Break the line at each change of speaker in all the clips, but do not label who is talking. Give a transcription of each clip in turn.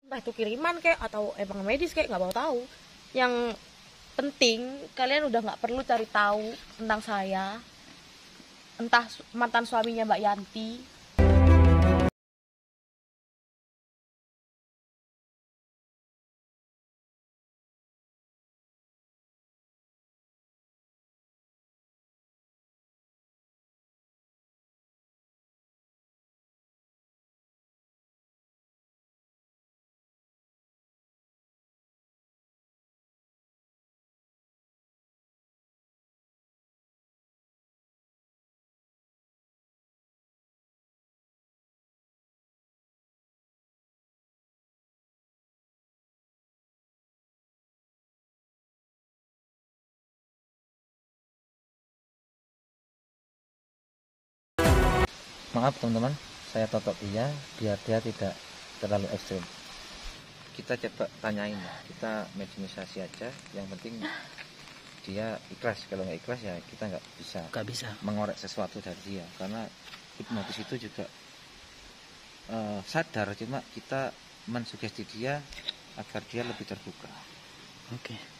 entah itu kiriman kayak atau emang medis kayak nggak mau tahu. Yang penting kalian udah nggak perlu cari tahu tentang saya, entah mantan suaminya Mbak Yanti.
Maaf teman-teman, saya tutup dia biar dia tidak terlalu ekstrim. Kita coba tanyain ya, kita mediasi aja. Yang penting dia ikhlas. Kalau nggak ikhlas ya kita nggak bisa mengorek sesuatu dari dia, karena hipnotis itu juga sadar, cuma kita mensugesti dia agar dia lebih terbuka.
Oke.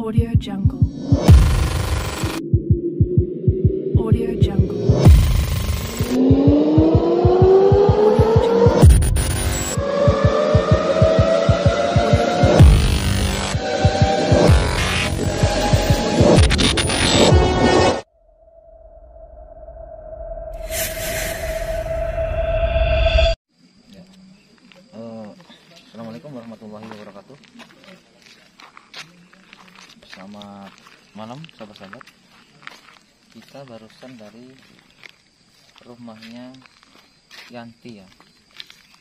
Audio Jungle. Audio Jungle.
Assalamualaikum warahmaullahi wabarakatuh. Selamat malam sahabat-sahabat. Kita barusan dari rumahnya Yanti ya,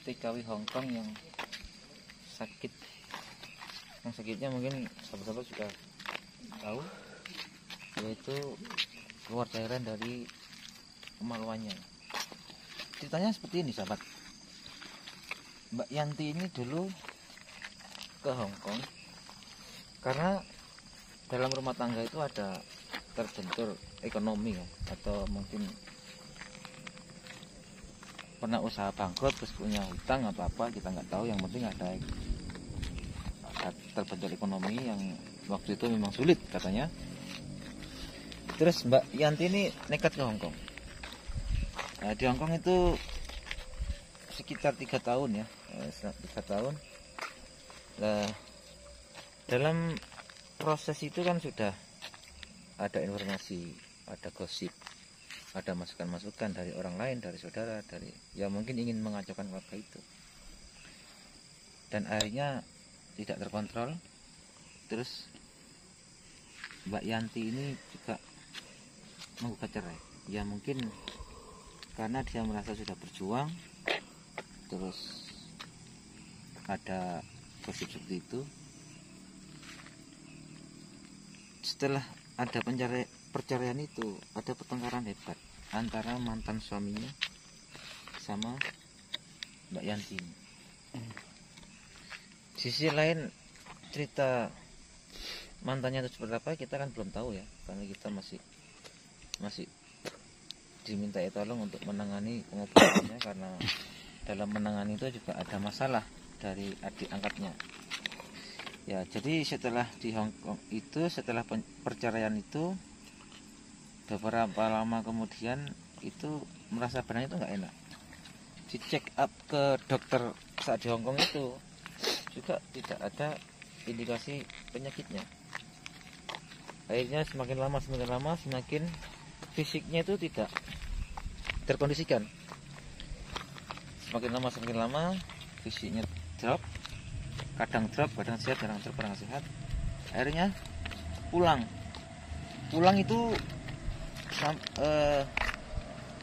TKW Hongkong yang sakit. Yang sakitnya mungkin sahabat-sahabat sudah tahu, yaitu keluar cairan dari kemaluannya. Ceritanya seperti ini sahabat. Mbak Yanti ini dulu ke Hongkong karena dalam rumah tangga itu ada terbentur ekonomi ya, atau mungkin pernah usaha bangkrut terus punya hutang atau apa, kita nggak tahu. Yang penting ada terbentur ekonomi yang waktu itu memang sulit katanya. Terus Mbak Yanti ini nekat ke Hongkong. Nah, di Hongkong itu sekitar 3 tahun ya, 3 tahun. Nah, dalam proses itu kan sudah ada informasi, ada gosip, ada masukan-masukan dari orang lain, dari saudara, dari ya mungkin ingin mengacaukan keluarga itu. Dan akhirnya tidak terkontrol. Terus Mbak Yanti ini juga menggugat cerai. Ya mungkin karena dia merasa sudah berjuang, terus ada gosip seperti itu. Setelah ada perceraian itu, ada pertengkaran hebat antara mantan suaminya sama Mbak Yanti. Sisi lain cerita mantannya itu seperti apa kita kan belum tahu ya, karena kita masih diminta tolong untuk menangani pengobatannya, karena dalam menangani itu juga ada masalah dari adik angkatnya. Ya, jadi setelah di Hong Kong itu, setelah perceraian itu, beberapa lama kemudian itu merasa badannya itu nggak enak. Di check up ke dokter saat di Hong Kong itu juga tidak ada indikasi penyakitnya. Akhirnya semakin lama semakin fisiknya itu tidak terkondisikan. Semakin lama fisiknya drop, kadang sehat, kadang sehat. Akhirnya pulang itu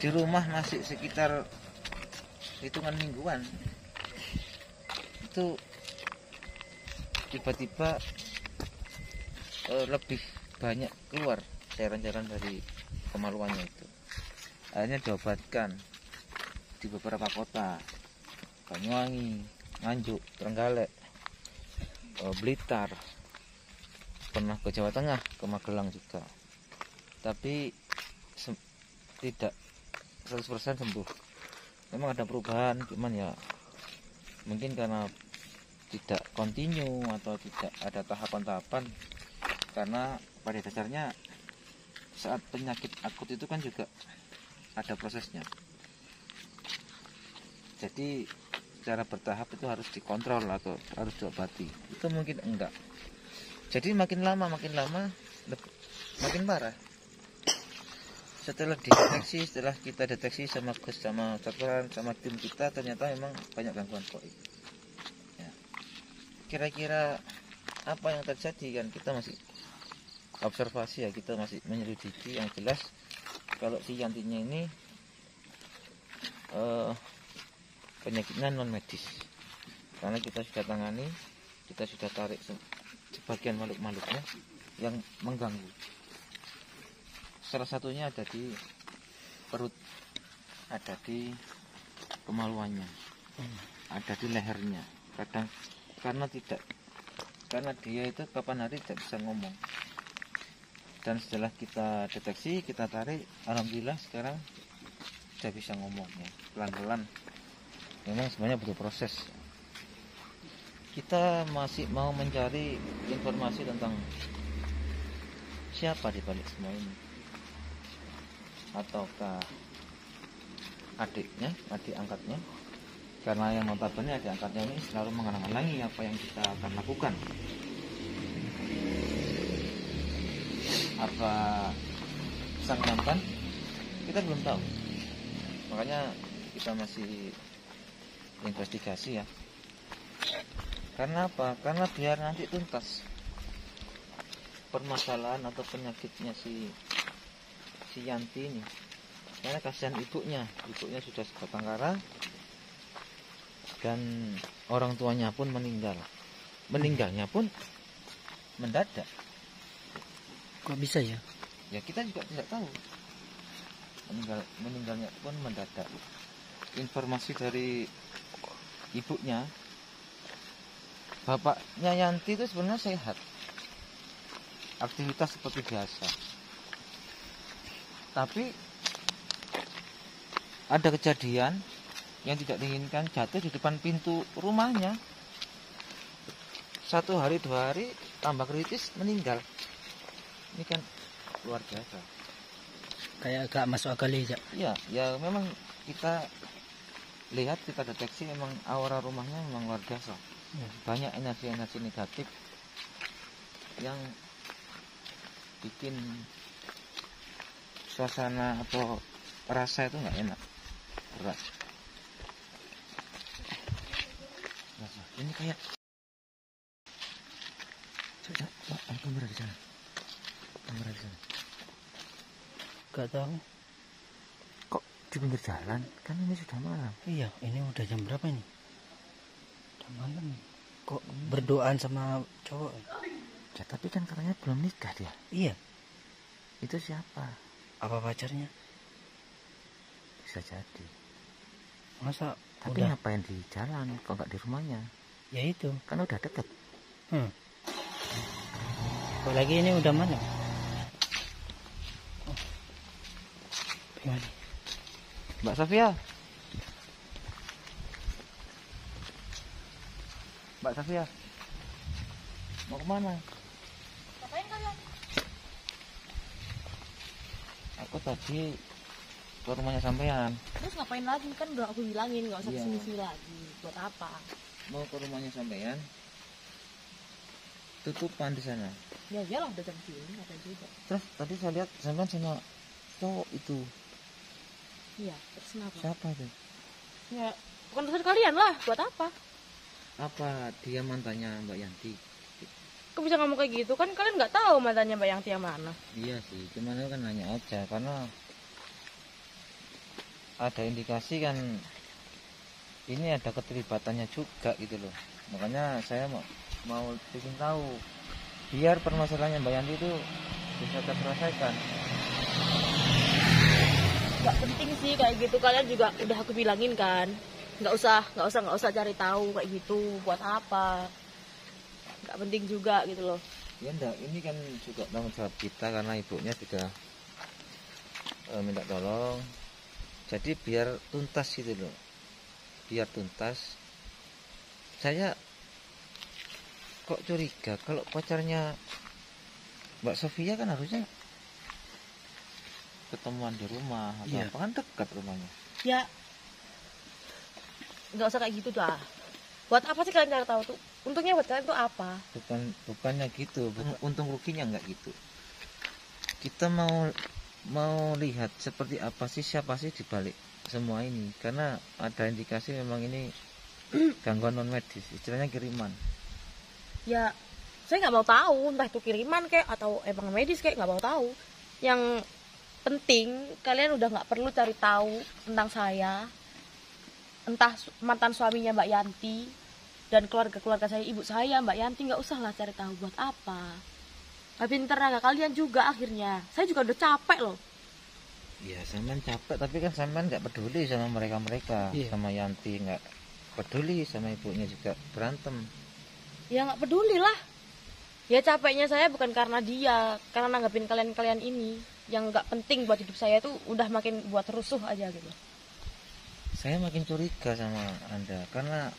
di rumah masih sekitar hitungan mingguan. Itu tiba-tiba lebih banyak keluar cairan-cairan dari kemaluannya itu. Akhirnya diobatkan di beberapa kota, Banyuwangi, Nganjuk, Trenggalek, Blitar, pernah ke Jawa Tengah, ke Magelang juga, tapi tidak 100% sembuh. Memang ada perubahan, cuman ya mungkin karena tidak kontinu atau tidak ada tahapan-tahapan, karena pada dasarnya saat penyakit akut itu kan juga ada prosesnya. Jadi secara bertahap itu harus dikontrol atau harus diobati. Itu mungkin enggak. Jadi makin lama makin parah. Setelah kita deteksi sama dokter sama tim kita, ternyata memang banyak gangguan gaib. Ya. Kira-kira apa yang terjadi kan kita masih observasi ya, kita masih menyelidiki. Yang jelas kalau si Yantinya ini penyakitnya non medis, karena kita sudah tangani, kita sudah tarik sebagian makhluk-makhluknya yang mengganggu. Salah satunya ada di perut, ada di kemaluannya, ada di lehernya. Kadang karena dia itu kapan hari tidak bisa ngomong. Dan setelah kita deteksi, kita tarik, alhamdulillah sekarang sudah bisa ngomong ya, pelan-pelan. Memang sebenarnya butuh proses. Kita masih mau mencari informasi tentang siapa di balik semua ini. Ataukah adik angkatnya? Karena yang notabene adik angkatnya ini selalu menghalang-halangi apa yang kita akan lakukan. Apa sang mantan? Kita belum tahu. Makanya kita masih investigasi ya. Karena apa? Karena biar nanti tuntas permasalahan atau penyakitnya si Yanti ini. Karena kasihan ibunya sudah sebatang kara dan orang tuanya pun meninggalnya pun mendadak.
Kok bisa ya?
Ya kita juga tidak tahu. Meninggalnya pun mendadak. Informasi dari ibunya, bapaknya Yanti itu sebenarnya sehat, aktivitas seperti biasa, tapi ada kejadian yang tidak diinginkan, jatuh di depan pintu rumahnya. 1 hari 2 hari tambah kritis, meninggal. Ini kan luar biasa,
Kayak agak masuk akal ya.
Ya memang kita lihat, kita deteksi memang aura rumahnya memang luar biasa. Banyak energi-energi negatif yang bikin suasana atau rasa itu nggak enak, berat. Ini kayak kamera di sana.
Gak tahu.
Kok di pinggir jalan, kan ini sudah malam.
Iya, ini udah jam berapa ini? Udah malam. Kok berdoaan sama cowok?
Ya, tapi kan katanya belum nikah dia.
Iya.
Itu siapa?
Apa pacarnya?
Bisa jadi.
Masa
Tapi
udah?
ngapain di jalan? Kok nggak di rumahnya?
Ya itu.
Kan udah deket.
Apalagi ini udah malam. Oh. Gimana?
Mbak Sofia. Mbak Sofia. Mau kemana?
Ngapain kalian?
Aku tadi ke rumahnya sampean.
Terus ngapain lagi? Kan udah aku bilangin nggak usah
Iya.
kesini-sini lagi. Buat apa?
Mau ke rumahnya sampean. Tutupan di sana.
Ya iyalah udah jam sini ada juga.
Terus tadi saya lihat sampean sama cowok itu.
Iya, terus kenapa?
Siapa itu?
Ya bukan urusan kalian lah. Buat apa?
Apa dia mantannya Mbak Yanti?
Kok bisa ngomong kayak gitu? Kan kalian nggak tahu mantannya Mbak Yanti yang mana.
Iya sih, cuman itu kan nanya aja karena ada indikasi kan ini ada keterlibatannya juga gitu loh. Makanya saya mau bikin tahu biar permasalahannya Mbak Yanti itu bisa terselesaikan.
Nggak penting sih kayak gitu. Kalian juga udah aku bilangin kan. Nggak usah cari tahu kayak gitu. Buat apa? Nggak penting juga gitu loh.
Ya enggak, ini kan juga tanggung jawab kita karena ibunya juga minta tolong. Jadi biar tuntas gitu loh. Biar tuntas. Saya kok curiga kalau pacarnya Mbak Sofia kan harusnya ketemuan di rumah atau
Iya.
apa, kan dekat rumahnya.
Ya nggak usah kayak gitu dah. Buat apa sih kalian cari tahu tuh? Untungnya buat kalian tuh apa?
Bukannya gitu, untung ruginya enggak gitu. Kita mau lihat seperti apa sih, siapa sih di balik semua ini, karena ada indikasi memang ini gangguan non medis, istilahnya kiriman.
Ya saya nggak mau tahu entah itu kiriman kayak atau emang medis kayak, nggak mau tahu. Yang penting kalian udah nggak perlu cari tahu tentang saya, entah mantan suaminya Mbak Yanti dan keluarga saya, ibu saya Mbak Yanti. Nggak usah lah cari tahu. Buat apa? Habisin tenaga kalian juga akhirnya. Saya juga udah capek loh.
Ya sampean capek, tapi kan sampean nggak peduli sama mereka
Iya.
sama Yanti, nggak peduli sama ibunya juga berantem.
Ya nggak peduli lah. Ya capeknya saya bukan karena dia, karena nanggapin kalian ini yang nggak penting buat hidup saya tuh udah makin buat rusuh aja gitu.
Saya makin curiga sama Anda karena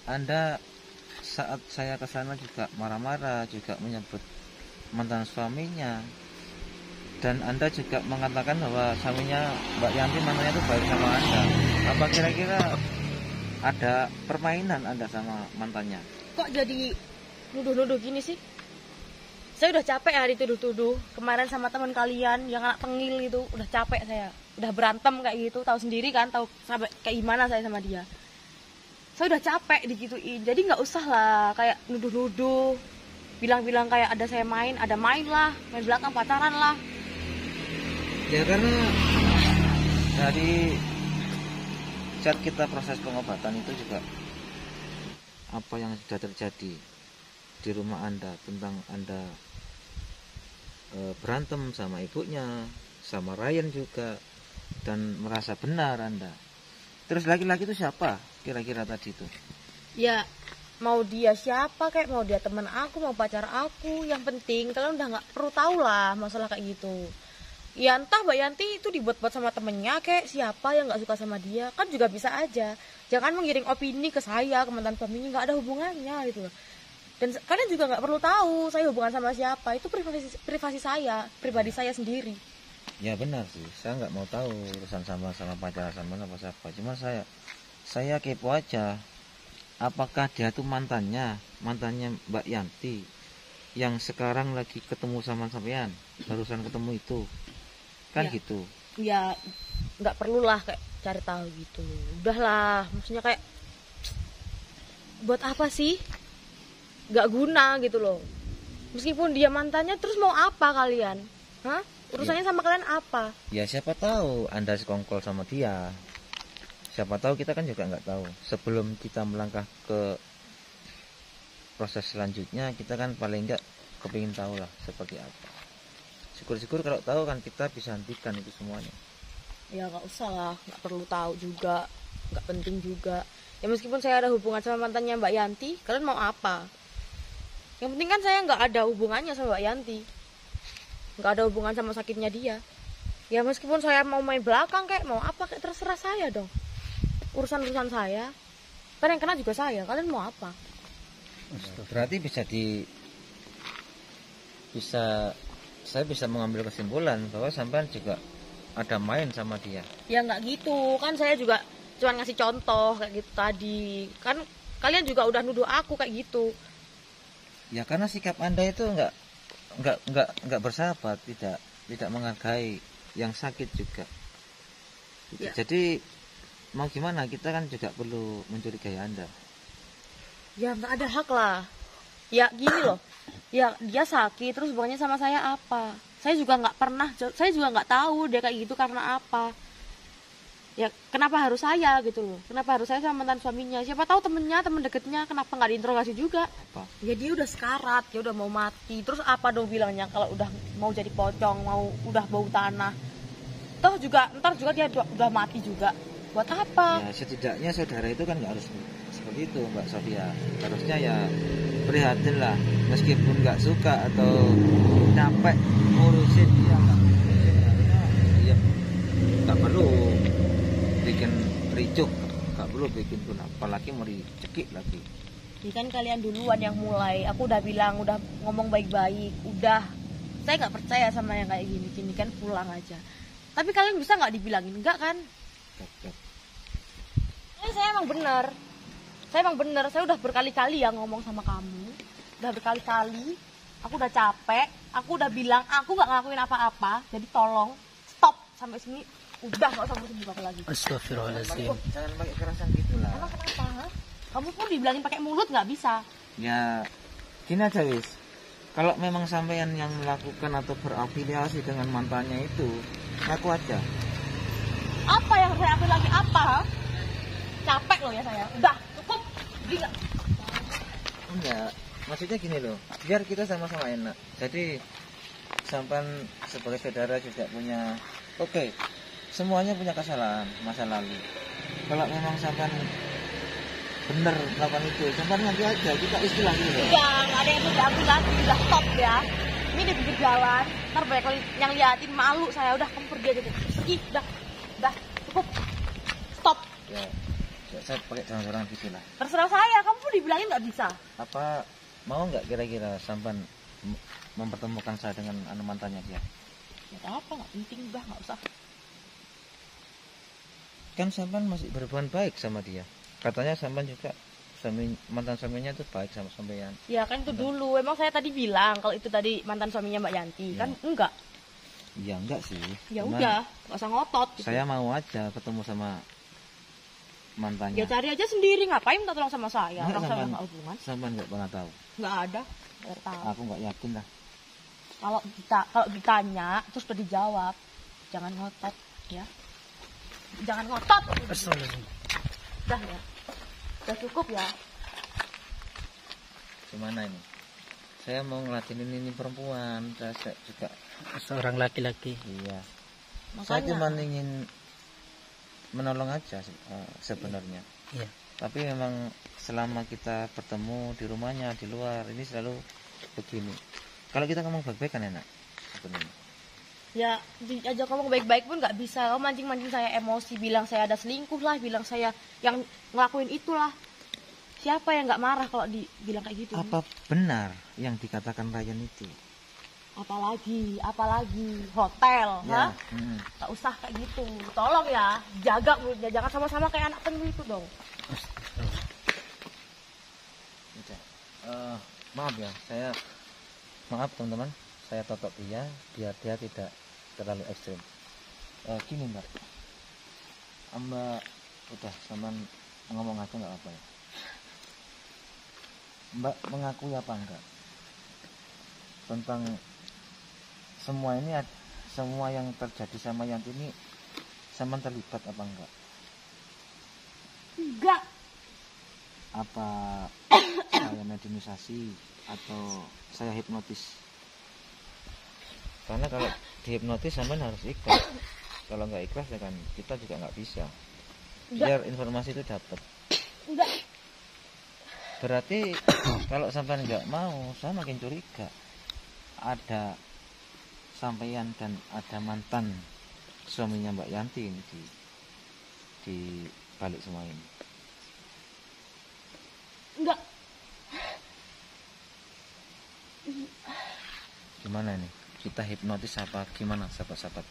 Anda saat saya ke sana juga marah-marah, juga menyebut mantan suaminya, dan Anda juga mengatakan bahwa suaminya Mbak Yanti mantannya itu baik sama Anda. Apa kira-kira ada permainan Anda sama mantannya?
Kok jadi nuduh-nuduh gini sih? Saya udah capek ya dituduh-tuduh. Kemarin sama teman kalian yang anak tengil itu udah capek saya. Udah berantem kayak gitu, tahu sendiri kan, tahu sampai kayak gimana saya sama dia. Saya udah capek digituin. Jadi nggak usah lah kayak nuduh-nuduh, bilang-bilang kayak ada saya main, ada main lah, main belakang pacaran lah.
Ya karena dari saat kita proses pengobatan itu juga apa yang sudah terjadi di rumah Anda, tentang Anda berantem sama ibunya, sama Ryan juga, dan merasa benar Anda. Terus laki-laki itu siapa kira-kira tadi itu?
Ya mau dia siapa kayak, mau dia teman aku, mau pacar aku, yang penting kalian udah nggak perlu tahu lah masalah kayak gitu. Ya entah Mbak Yanti itu dibuat-buat sama temennya kayak siapa yang nggak suka sama dia, kan juga bisa aja. Jangan mengiring opini ke saya, ke mantan suaminya, nggak ada hubungannya gitu loh. Dan kalian juga nggak perlu tahu saya hubungan sama siapa, itu privasi saya, pribadi saya sendiri.
Ya benar sih, saya nggak mau tahu urusan sama pacar sama apa siapa. Cuma saya kepo aja, apakah dia tuh mantannya Mbak Yanti yang sekarang lagi ketemu sama sampean, barusan ketemu itu, kan
Ya.
gitu.
Ya nggak perlulah kayak cari tahu gitu. Udahlah, maksudnya kayak buat apa sih? Nggak guna gitu loh. Meskipun dia mantannya, terus mau apa kalian? Hah? Urusannya sama kalian apa?
Ya siapa tahu Anda sekongkol sama dia. Siapa tahu, kita kan juga nggak tahu. Sebelum kita melangkah ke proses selanjutnya, kita kan paling nggak kepingin tahu lah seperti apa. Syukur-syukur kalau tahu kan kita bisa hentikan itu semuanya.
Ya nggak usah lah, nggak perlu tahu juga, nggak penting juga. Ya meskipun saya ada hubungan sama mantannya Mbak Yanti, kalian mau apa? Yang penting kan saya nggak ada hubungannya sama Mbak Yanti, nggak ada hubungan sama sakitnya dia. Ya meskipun saya mau main belakang kayak mau apa kayak terserah saya dong. Urusan saya. Kan yang kena juga saya. Kalian mau apa?
Berarti saya bisa mengambil kesimpulan bahwa sampean juga ada main sama dia.
Ya nggak gitu. Kan saya juga cuma ngasih contoh kayak gitu tadi. Kan kalian juga udah nuduh aku kayak gitu.
Ya karena sikap Anda itu nggak bersahabat, tidak menghargai yang sakit juga.
Ya.
Jadi mau gimana, kita kan juga perlu mencurigai Anda.
Ya nggak ada hak lah. Ya gini loh. Ya dia sakit terus hubungannya sama saya apa? Saya juga nggak tahu dia kayak gitu karena apa. Ya kenapa harus saya gitu loh? Kenapa harus saya sama mantan suaminya? Siapa tahu temen deketnya kenapa nggak diinterogasi juga?
Apa?
Ya dia udah sekarat, dia udah mau mati. Terus apa dong bilangnya kalau udah mau jadi pocong, udah bau tanah? Toh juga ntar juga dia udah mati juga. Buat apa?
Ya setidaknya saudara itu kan nggak harus seperti itu Mbak Sofia. Harusnya ya prihatin lah, meskipun nggak suka atau capek ngurusin dia, ya nggak perlu bikin ricuh, nggak perlu bikin pun, apalagi mau dicekik lagi.
Ini kan kalian duluan yang mulai. Aku udah bilang, udah ngomong baik-baik, udah. Saya nggak percaya sama yang kayak gini kan pulang aja. Tapi kalian bisa nggak dibilangin enggak kan? Saya emang bener. Saya udah berkali-kali ya ngomong sama kamu. Udah berkali-kali. Aku udah capek. Aku udah bilang aku nggak ngelakuin apa-apa. Jadi tolong stop sampai sini. Udah nggak usah ngurusin aku lagi.
Astagfirullahaladzim.
Jangan pakai kerasan gitu lah.
Emang kenapa? Ha? Kamu pun dibilangin pakai mulut nggak bisa.
Ya gini aja wis. Kalau memang sampean yang melakukan atau berafiliasi dengan mantannya itu, ngaku aja.
Apa yang saya ambil lagi apa? Ha? Capek loh ya saya. Udah cukup. Gila.
Enggak, maksudnya gini loh, biar kita sama-sama enak. Jadi sampean sebagai saudara juga punya, oke, semuanya punya kesalahan masa lalu. Kalau memang sampean bener melakukan itu, sampean nanti aja kita istilah gitu.
Udah nggak ada yang mau diambil lagi. Udah stop ya. Ini di pinggir jalan. Ntar banyak yang liatin, malu saya. Udah kamu pergi aja deh. Pergi. Udah cukup. Stop.
Ya, saya pakai jangan-jangan gitu lah.
Terserah saya. Kamu pun dibilangin nggak bisa.
Apa mau nggak kira-kira sampean mempertemukan saya dengan mantannya dia?
Ya apa, nggak penting, udah nggak usah.
Kan sampean masih berhubungan baik sama dia. Katanya sampean juga mantan suaminya itu baik sama sampean.
Ya kan itu dulu. Emang saya tadi bilang kalau itu tadi mantan suaminya Mbak Yanti.
Ya.
Kan enggak.
Ya enggak sih.
Ya
Cuman
udah, nggak usah ngotot. Gitu.
saya mau aja ketemu sama mantannya.
Ya cari aja sendiri. Ngapain minta tolong sama saya?
Enggak,
Orang saya
sampean-
nggak hubungan.
Sampean nggak pernah tahu.
Nggak ada. Nggak tahu.
Aku nggak yakin lah.
Kalau ditanya terus udah dijawab, jangan ngotot ya. Jangan ngotot.
Astagfirullahaladzim.
Udah ya. Udah cukup ya.
Gimana ini? Saya mau ngelatinin ini perempuan. Saya juga.
Seorang laki-laki.
Iya. Saya
Makanya.
cuma ingin menolong aja sebenarnya.
Iya.
Tapi memang selama kita bertemu di rumahnya, di luar, ini selalu begini. Kalau kita ngomong baik-baik kan enak sebenarnya.
Ya diajak ngomong baik-baik pun nggak bisa. Kamu mancing-mancing saya emosi, bilang saya ada selingkuh lah, bilang saya yang ngelakuin itulah. Siapa yang nggak marah kalau dibilang kayak gitu?
Apa benar yang dikatakan Ryan itu?
Apalagi hotel,
Ya,
ha? Nggak usah kayak gitu. Tolong ya, jaga mulutnya, jangan sama-sama kayak anak penyu itu dong.
udah. Maaf teman-teman, saya totok dia biar dia tidak terlalu ekstrim. Gini Mbak, Mbak udah sama ngomong aja nggak apa ya. Mbak mengakui apa enggak tentang semua ini semua yang terjadi sama Yanti ini sama terlibat apa enggak?
Enggak.
Apa saya mediumisasi atau saya hipnotis? Karena kalau dihipnotis sampean harus ikhlas. Kalau nggak ikhlas ya kan kita juga nggak bisa. Biar informasi itu dapat.
Enggak.
Berarti kalau sampean nggak mau, saya makin curiga. Ada sampean dan ada mantan suaminya Mbak Yanti ini di balik semua ini.
Enggak.
Gimana nih? Kita hipnotis apa gimana sahabat-sahabat?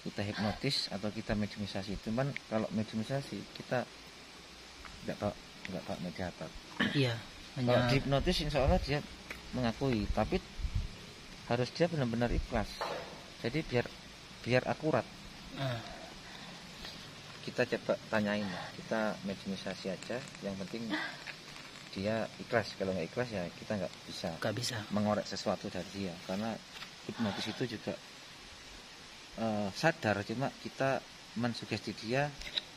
Kita hipnotis atau kita mediumisasi? Cuman kalau mediumisasi kita nggak pak mediator.
Iya.
Kalau
Hanya
dihipnotis insya Allah dia mengakui, tapi harus dia benar-benar ikhlas. Jadi biar akurat.
ah,
Kita coba tanyain, kita mediumisasi aja. Yang penting dia ikhlas. Kalau nggak ikhlas ya kita nggak bisa
nggak bisa.
mengorek sesuatu dari dia. Karena hipnotis itu juga sadar, cuma kita mensugesti dia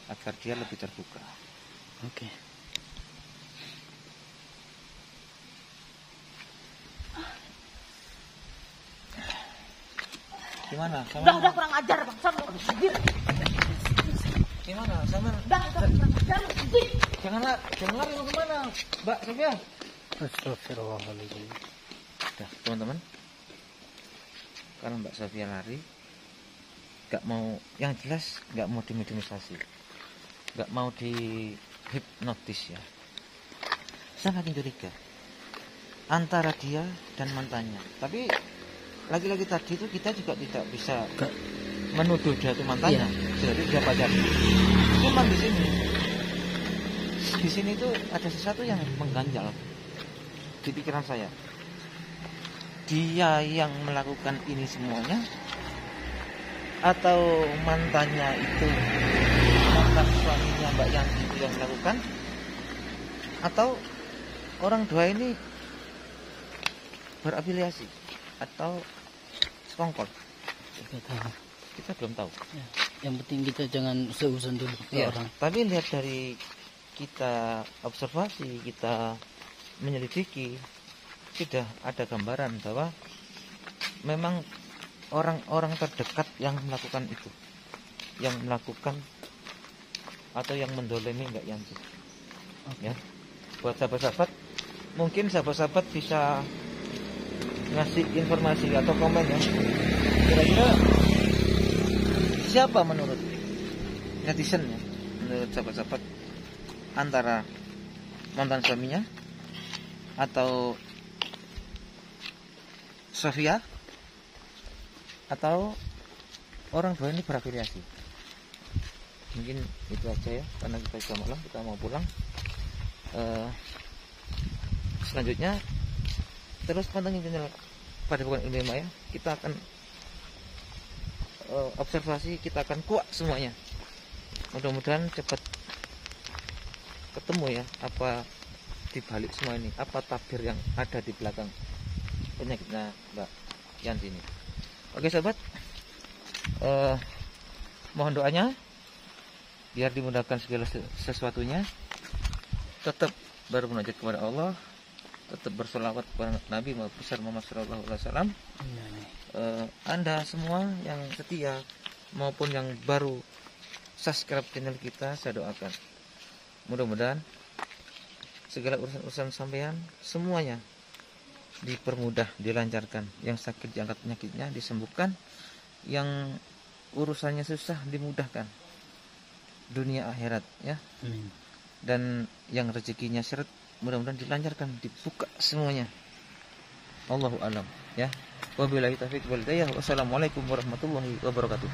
agar dia lebih terbuka.
Oke.
Gimana?
Udah kurang ajar bang.
Gimana? Sama?
Udah kurang ajar.
Jangan lari mau kemana, Mbak Sofia?
Astagfirullahaladzim.
Dah, teman-teman. Kalau Mbak Sofia lari, nggak mau, yang jelas nggak mau dimediumisasi, nggak mau dihipnotis ya. Saya makin curiga antara dia dan mantannya. Tapi lagi-lagi tadi itu kita juga tidak bisa menuduh dia itu mantannya, jadi dia pacarnya. Cuman di sini tuh ada sesuatu yang mengganjal di pikiran saya. Dia yang melakukan ini semuanya, atau mantannya itu, mantan suaminya Mbak Yanti itu yang melakukan, atau orang dua ini berafiliasi atau sekongkol. Kita belum tahu.
Ya, yang penting kita jangan seuzon dulu ke
Ya,
orang.
tapi lihat dari kita observasi, kita menyelidiki, sudah ada gambaran bahwa memang orang-orang terdekat yang melakukan itu, yang melakukan atau yang mendolimi Mbak Yanti. Ya, buat sahabat-sahabat, mungkin sahabat-sahabat bisa ngasih informasi atau komen ya. Kira-kira siapa menurut netizen ya, menurut sahabat-sahabat, antara mantan suaminya atau Sofia atau orang dua ini berafiliasi? Mungkin itu aja ya, karena kita sudah malam, kita mau pulang. Selanjutnya terus pantengin channel Padepokan Ilmu Maya. Kita akan observasi, kita akan kuak semuanya. Mudah-mudahan cepat ketemu ya apa di balik semua ini, apa tabir yang ada di belakang penyakitnya Mbak Yanti ini. Oke sahabat, mohon doanya biar dimudahkan segala sesuatunya. Tetap bermunajat kepada Allah, tetap bersolawat kepada Nabi Muhammad SAW. Anda semua yang setia maupun yang baru subscribe channel kita, saya doakan mudah-mudahan segala urusan sampean semuanya dipermudah, dilancarkan. Yang sakit diangkat penyakitnya, disembuhkan. Yang urusannya susah dimudahkan, dunia akhirat ya.
Amin.
Dan yang rezekinya seret mudah-mudahan dilancarkan, dibuka semuanya. Allahu a'lam ya. Wabillahi taufiq wal hidayah. Wassalamualaikum warahmatullahi wabarakatuh.